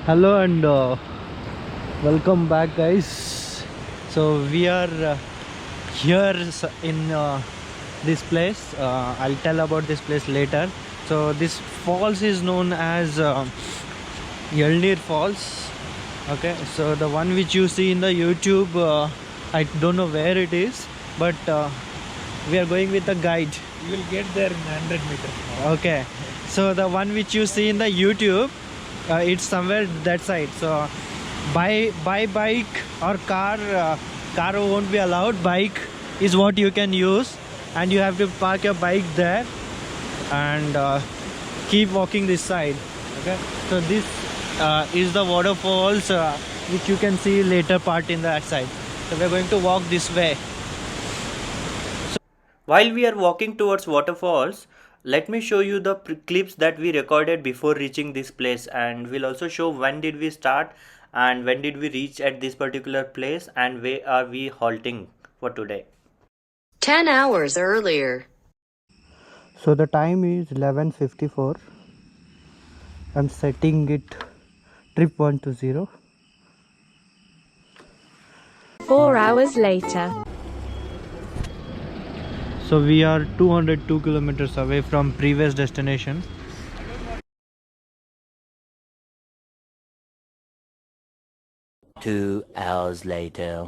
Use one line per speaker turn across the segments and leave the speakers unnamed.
Hello and welcome back, guys. So we are here in this place. I'll tell about this place later. So this falls is known as Yelnir Falls. Okay, so the one which you see in the YouTube, I don't know where it is, but we are going with a guide.
You will get there in 100 meters.
Okay, so the one which you see in the YouTube, it's somewhere that side. So by bike or car, car won't be allowed. Bike is what you can use, and you have to park your bike there and keep walking this side. Okay, so this is the waterfalls which you can see later part in the side. So we're going to walk this way.
While we are walking towards waterfalls, let me show you the clips that we recorded before reaching this place, and we'll also show when did we start and when did we reach at this particular place and where are we halting for today.
10 hours earlier.
So the time is 11:54. I'm setting it trip 120.
4 hours later.
So we are 202 kilometers away from previous destination.
Two hours later.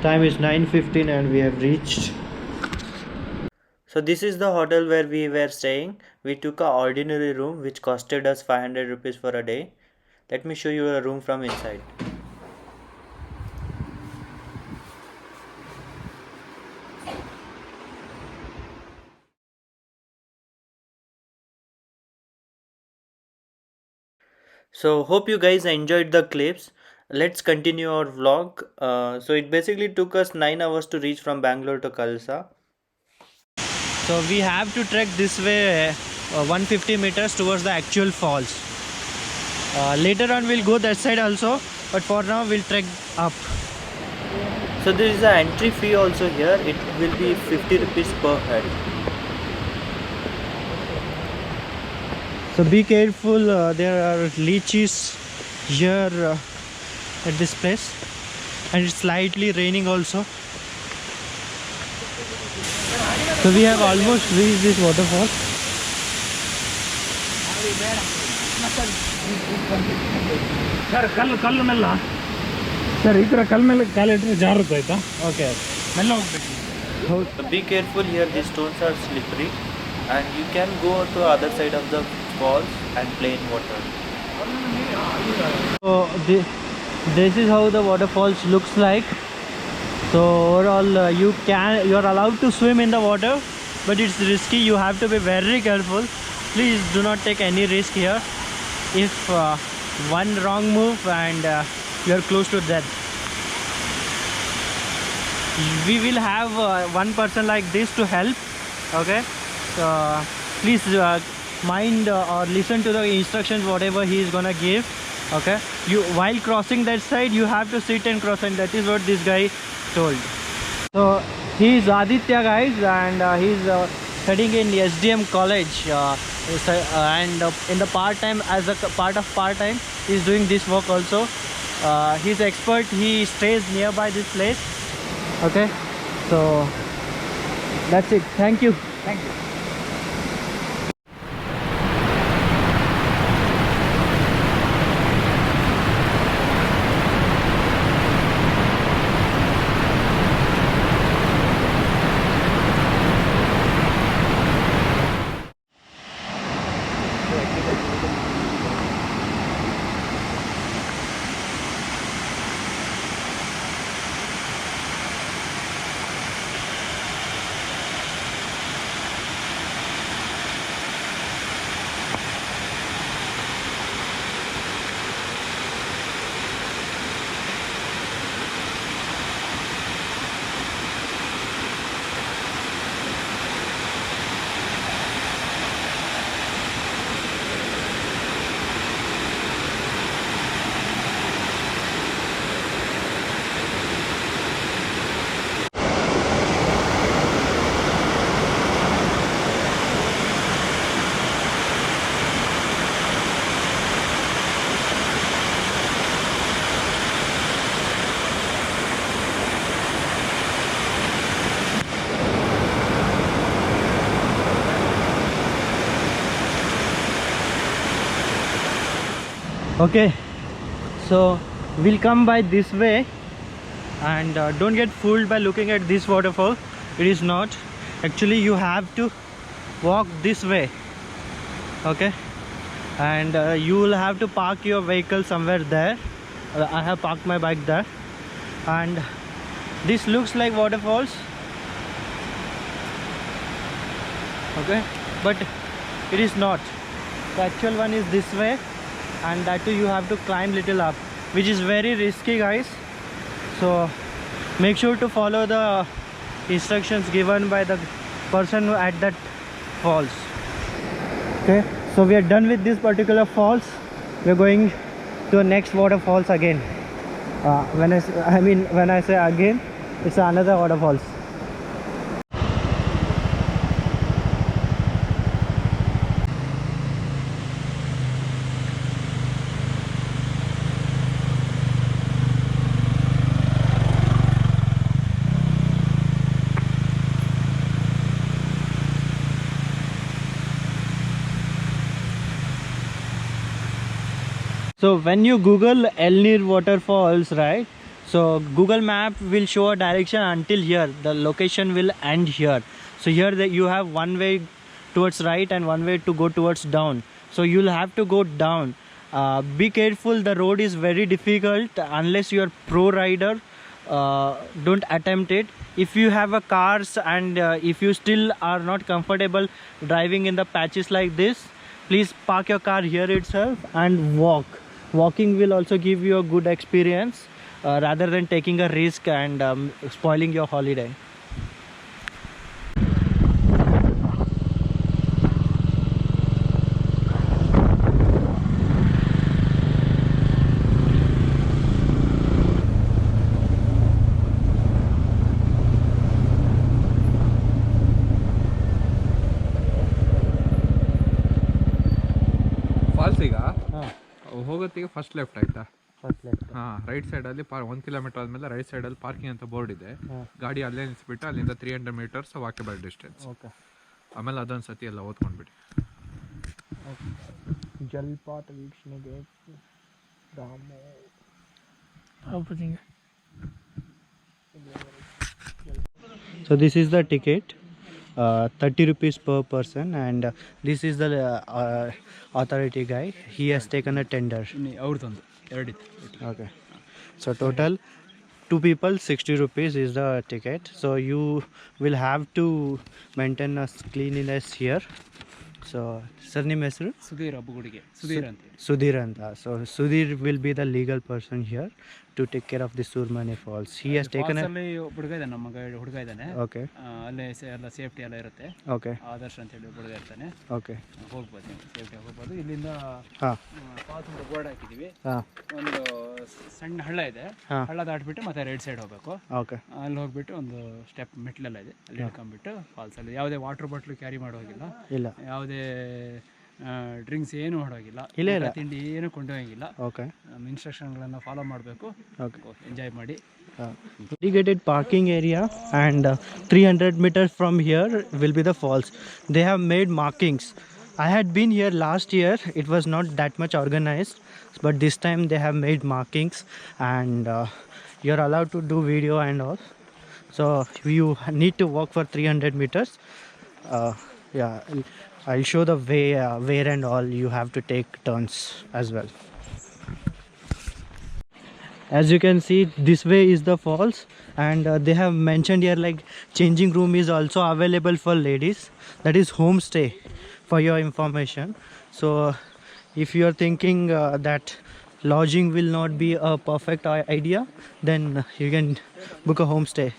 Time is 9:15 and we have reached.
So this is the hotel where we were staying. We took a ordinary room which costed us 500 rupees for a day. Let me show you a room from inside. So hope you guys enjoyed the clips. Let's continue our vlog. So it basically took us 9 hours to reach from Bangalore to Kalsa.
So we have to trek this way 150 meters towards the actual falls. Later on we'll go that side also, but for now we'll trek up.
So there is an entry fee also here. It will be 50 rupees per head.
So be careful, there are lychees here at this place, and it's slightly raining also. So we have almost reached this waterfall.
Sir ಕಲ್ಲು ಮೆಲ್ಲ sir ಈ ಥರ ಕಲ್ಲು ಮೇಲೆ ಕಾಲಿಟ್ಟರೆ ಜಾರುತ್ತೆ ಆಯ್ತಾ
Okay.
ಮೆಲ್ಲ ಹೋಗ್ಬೇಕು
So be careful here. These stones are slippery, and you can go to other side of the falls and play in water.
So this is how the waterfalls looks like. So overall you are allowed to swim in the water, but it's risky. You have to be very careful. Please do not take any risk here. If one wrong move and you are close to death. We will have one person like this to help. Okay, so please mind or listen to the instructions whatever he is gonna give. Okay, you while crossing that side you have to sit and cross, and that is what this guy told. So he is Aditya, guys, and he's studying in SDM college, and in the part time, as a part of part time, he's doing this work also. He's expert. He stays nearby this place. Okay, so that's it. Thank you.
Thank you.
Okay, so we'll come by this way, and don't get fooled by looking at this waterfall. It is not. Actually, you have to walk this way. Okay, and you will have to park your vehicle somewhere there. I have parked my bike there, and this looks like waterfalls. Okay, but it is not. The actual one is this way, and that too you have to climb little up, which is very risky, guys. So make sure to follow the instructions given by the person who at that falls. Okay, so we are done with this particular falls. We are going to the next waterfalls again. When I say again, it's another waterfalls. So when you Google Elnir waterfalls, right, so Google map will show a direction until here. The location will end here. So here you have one way towards right and one way to go towards down. So you'll have to go down. Be careful, the road is very difficult. Unless you're pro rider, don't attempt it. If you have a cars and if you still are not comfortable driving in the patches like this, please park your car here itself and walk. Walking will also give you a good experience rather than taking a risk and spoiling your holiday.
ಫಾಲ್ಸಿಗ ಹೋಗೋತ್ತಿಗೆ first left ಆಯ್ತಾ?
First left.
ಹಾಂ, right ಸೈಡಲ್ಲಿ 1 kilometre ಆದಮೇಲೆ right ಸೈಡಲ್ಲಿ parking ಅಂತ board ಇದೆ. ಗಾಡಿ ಅಲ್ಲೇ ನಿಲ್ಲಿಸ್ಬಿಟ್ಟು ಅಲ್ಲಿಂದ 300 ಮೀಟರ್ಸ್ ವಾಕಬಲ್ ಡಿಸ್ಟೆನ್ಸ್.
Okay.
ಆಮೇಲೆ ಅದೊಂದು ಸತಿ ಎಲ್ಲ ಓದ್ಕೊಂಡ್ಬಿಡಿ.
ಜಲಪಾತ ವೀಕ್ಷಣೆಗೆ So this is the ticket, 30 rupees per person, and this is the authority guy. He has taken a tender. Okay, so total 2 people 60 rupees is the ticket. So you will have to maintain a cleanliness here. So surname ಹೆಸರು
ಸುಧೀರ್ ಅಬ್ಬುಗುಡಿಗೆ, ಸುಧೀರ್ ಅಂತ.
Sudhir anta. So Sudhir will be the legal person here to take care of the Surmane Falls. He has taken a...
ಅಲ್ಲಿ ಹುಡುಗ ಇದ್ದಾನೆ, ನಮ್ಮ ಹುಡುಗ ಇದ್ದಾನೆ.
Okay.
ಅಲ್ಲೇ ಎಲ್ಲ ಸೇಫ್ಟಿ ಎಲ್ಲ ಇರುತ್ತೆ.
Okay.
ಆದರ್ಶ ಅಂತ ಹೇಳಿ ಹುಡುಗ ಇರ್ತಾನೆ.
Okay.
ಹೋಗ್ಬೋದು ನೀವು, ಸೇಫ್ಟಿ ಹೋಗ್ಬೋದು. ಇಲ್ಲಿಂದ
ಹಾಂ
ಫಾಲ್ಸ್ ಅಂತ ಬೋರ್ಡ್ ಹಾಕಿದ್ದೀವಿ.
ಹಾಂ
ಒಂದು ಸಣ್ಣ ಹಳ್ಳ ಇದೆ, ಹಳ್ಳ ದಾಟ್ಬಿಟ್ಟು ಮತ್ತೆ ರೈಟ್ ಸೈಡ್ ಹೋಗ್ಬೇಕು.
ಓಕೆ.
ಅಲ್ಲಿ ಹೋಗ್ಬಿಟ್ಟು ಒಂದು ಸ್ಟೆಪ್ ಮೆಟ್ಲೆಲ್ಲ ಇದೆ, ಅಲ್ಲಿ ಇಳ್ಕೊಂಡ್ಬಿಟ್ಟು ಫಾಲ್ಸ್ ಅಲ್ಲಿ ಯಾವುದೇ ವಾಟರ್ ಬಾಟ್ಲು ಕ್ಯಾರಿ ಮಾಡೋ ಹೋಗಿಲ್ಲ,
ಇಲ್ಲ,
ಯಾವುದೇ ಡ್ರಿಂಕ್ಸ್ ಏನು ಮಾಡೋಗಿಲ್ಲ,
ಇಲ್ಲ ಇಲ್ಲ.
ತಿಂಡಿ ಏನು ಕೊಂಡೋಗಂಗಿಲ್ಲ.
Okay.
ನಮ್ಮ ಇನ್ಸ್ಟ್ರಕ್ಷನ್ಗಳನ್ನು ಫಾಲೋ ಮಾಡಬೇಕು.
Okay.
ಎಂಜಾಯ್ ಮಾಡಿ.
Dedicated parking area, and 300 meters from here will be the falls. They have made markings. I had been here last year. It was not that much organized, but this time they have made markings, and you're allowed to do video and all. So you need to walk for 300 meters. Yeah, I'll show the way where and all you have to take turns as well. As you can see, this way is the falls, and they have mentioned here like changing room is also available for ladies. That is homestay, for your information. So if you are thinking that lodging will not be a perfect idea, then you can book a homestay.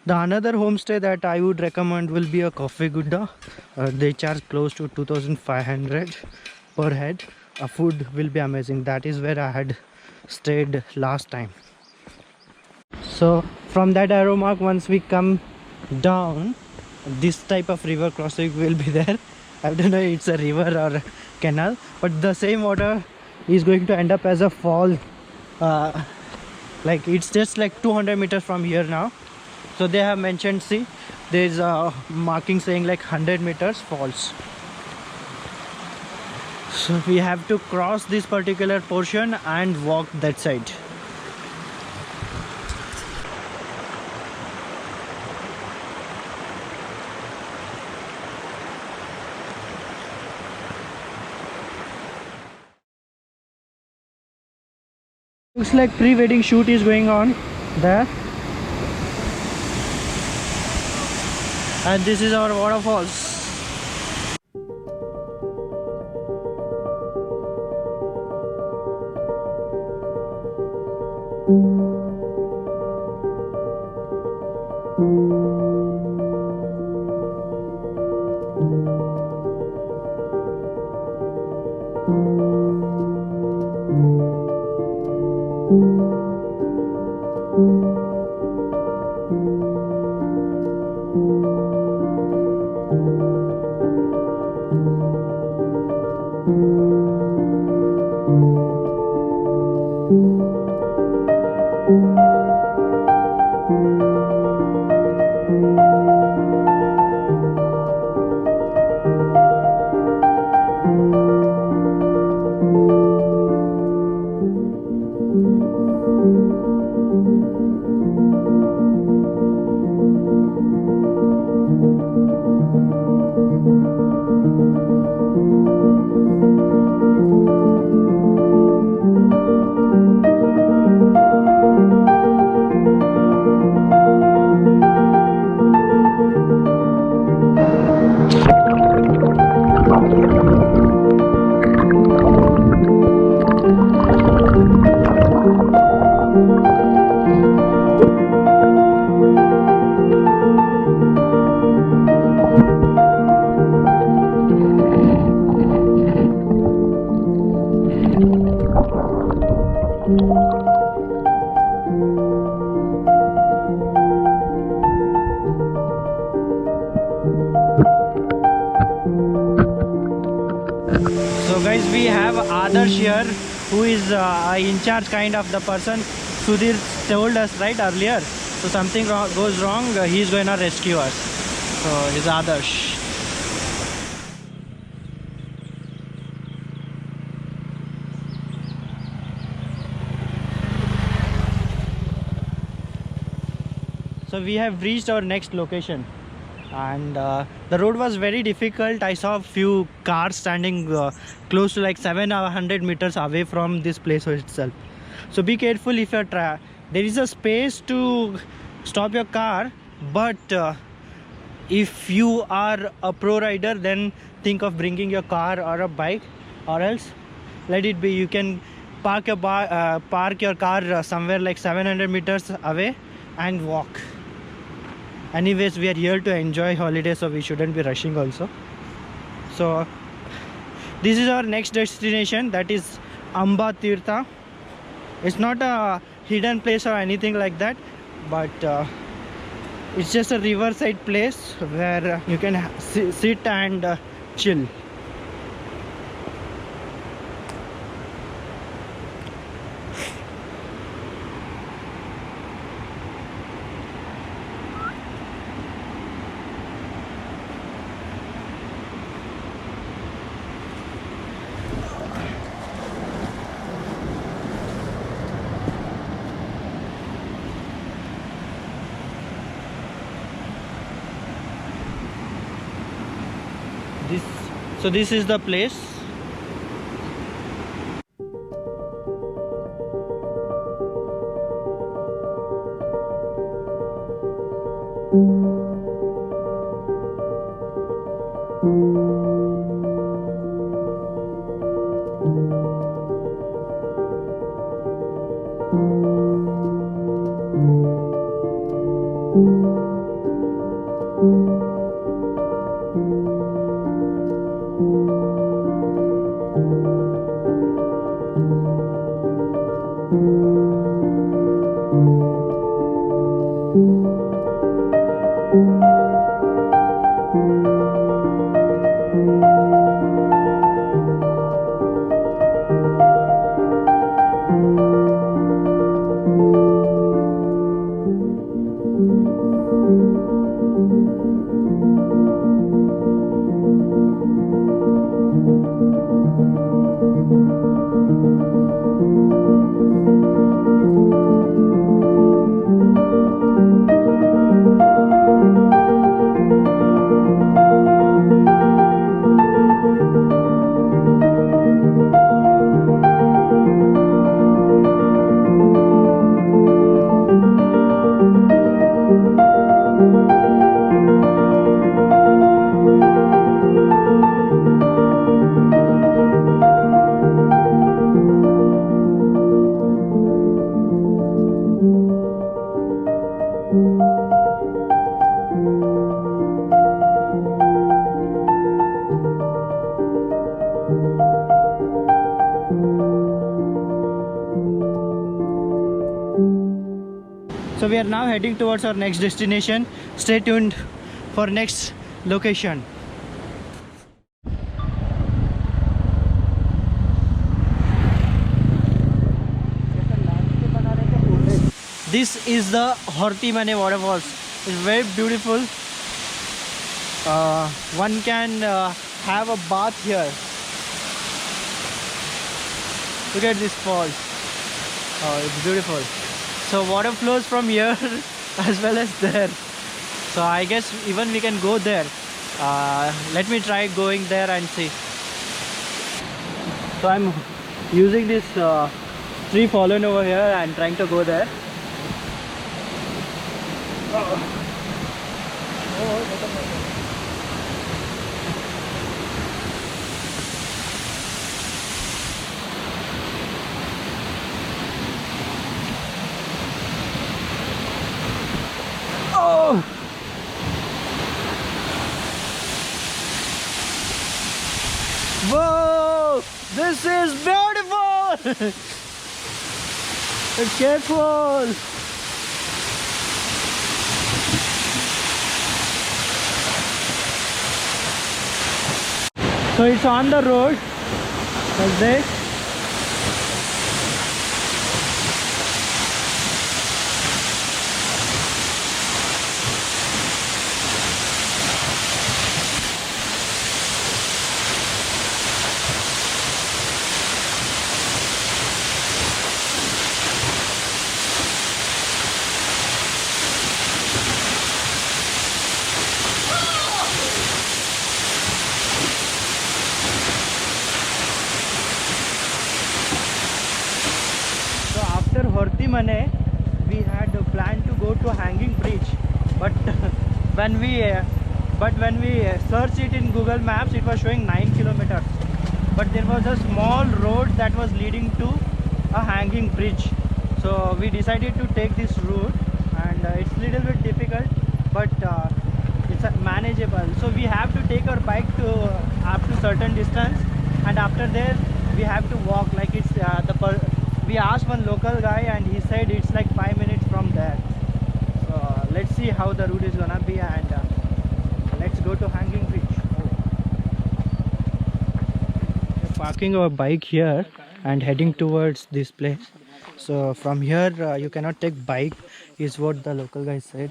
The another homestay that I would recommend will be a Coffee Gudda. They charge close to 2,500 per head. Food will be amazing. That is where I had stayed last time. So from that arrow mark, once we come down, this type of river crossing will be there. I don't know it's a river or a canal, but the same water is going to end up as a fall. Like it's just like 200 meters from here now. So they have mentioned, see, there's a marking saying like 100 meters falls. So we have to cross this particular portion and walk that side. Looks like pre-wedding shoot is going on there. And this is our waterfalls. Guys, we have Adarsh here, who is in charge kind of the person. Sudhir told us right earlier, so something goes wrong, he is going to rescue us. So he's Adarsh. So we have reached our next location, and the road was very difficult. I saw a few cars standing close to like 700 meters away from this place itself. So be careful if you're there is a space to stop your car, but if you are a pro rider, then think of bringing your car or a bike, or else let it be. You can park your car somewhere like 700 meters away and walk. Anyways, we are here to enjoy holiday, so we shouldn't be rushing also. So this is our next destination, that is Amba Tirtha. It's not a hidden place or anything like that, but it's just a riverside place where you can sit and chill. So this is the place. So we are now heading towards our next destination. Stay tuned for next location. This is the Horti Mane waterfalls. It's very beautiful. One can have a bath here. Look at this falls. Oh, it's beautiful. So water flows from here as well as there. So I guess even we can go there. Let me try going there and see. So I'm using this tree fallen over here and trying to go there. Oh! Whoa! This is beautiful! Be careful! So it's on the road like this. Horti Mane, we had planned to go to Hanging Bridge, but when we searched it in Google Maps, it was showing 9 kilometers. But there was a small road that was leading to a hanging bridge. So we decided to take this route, and it's a little bit difficult, but it's manageable. So we have to take our bike to up to certain distance, and after there we have to walk. Like it's we asked one local guy and he said it's like 5 minutes from there. So let's see how the route is gonna be, and let's go to Hanging Bridge. We're parking our bike here and heading towards this place. So from here you cannot take bike, is what the local guy said.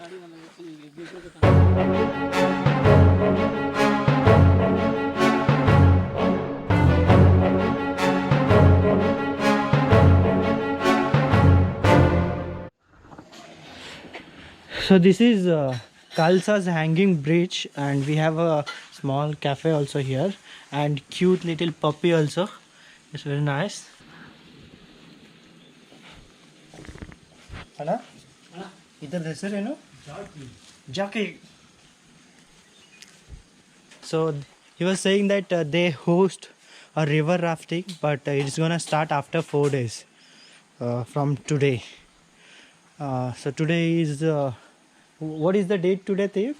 So this is Khalsa's Hanging Bridge, and we have small cafe also here, and cute little puppy also. It's very nice. Anna? Idhar ಹೆಸರೇನು? Jackie. So he was saying that they host a river rafting, but it's gonna start after 4 days from today. So today is what is the date today, Thief?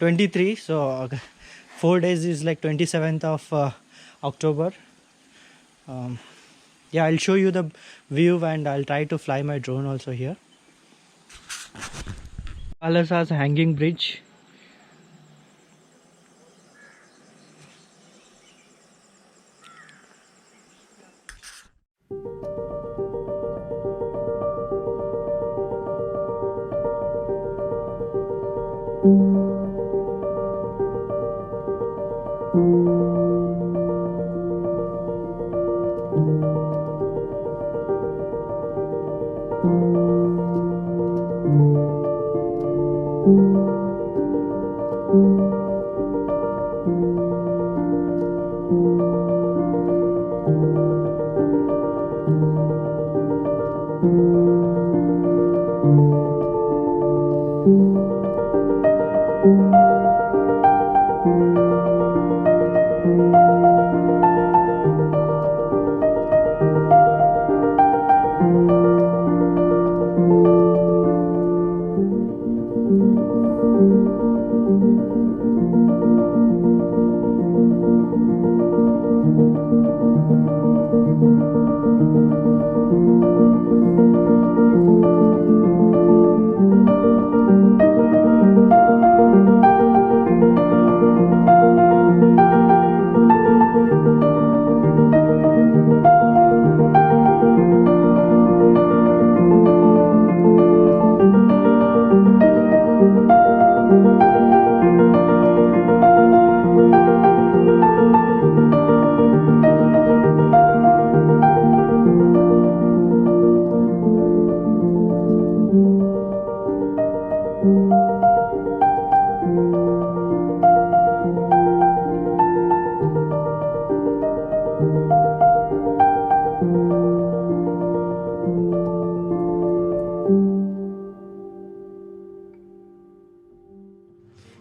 23. So 4 days is like 27th of October. Yeah, I'll show you the view and I'll try to fly my drone also here. Kalasa's hanging bridge.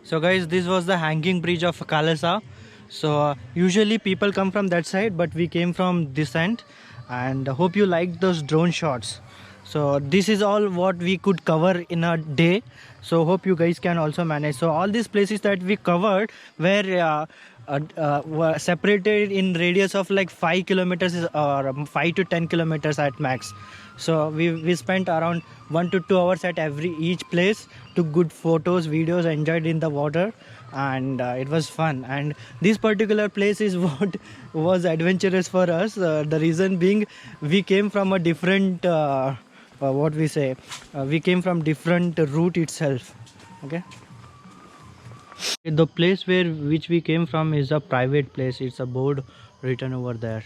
So guys, this was the hanging bridge of Kalasa. So usually people come from that side, but we came from this end, and hope you liked those drone shots. So this is all what we could cover in a day. So hope you guys can also manage. So all these places that we covered were separated in radius of like 5 kilometers or 5 to 10 kilometers at max. So we spent around 1 to 2 hours at each place, took good photos, videos, enjoyed in the water, and it was fun. And this particular place is what was adventurous for us. The reason being, we came from a different we came from different route itself. Okay, the place which we came from is a private place. It's a board written over there.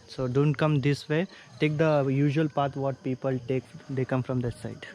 So don't come this way, take the usual path what people take. They come from that side.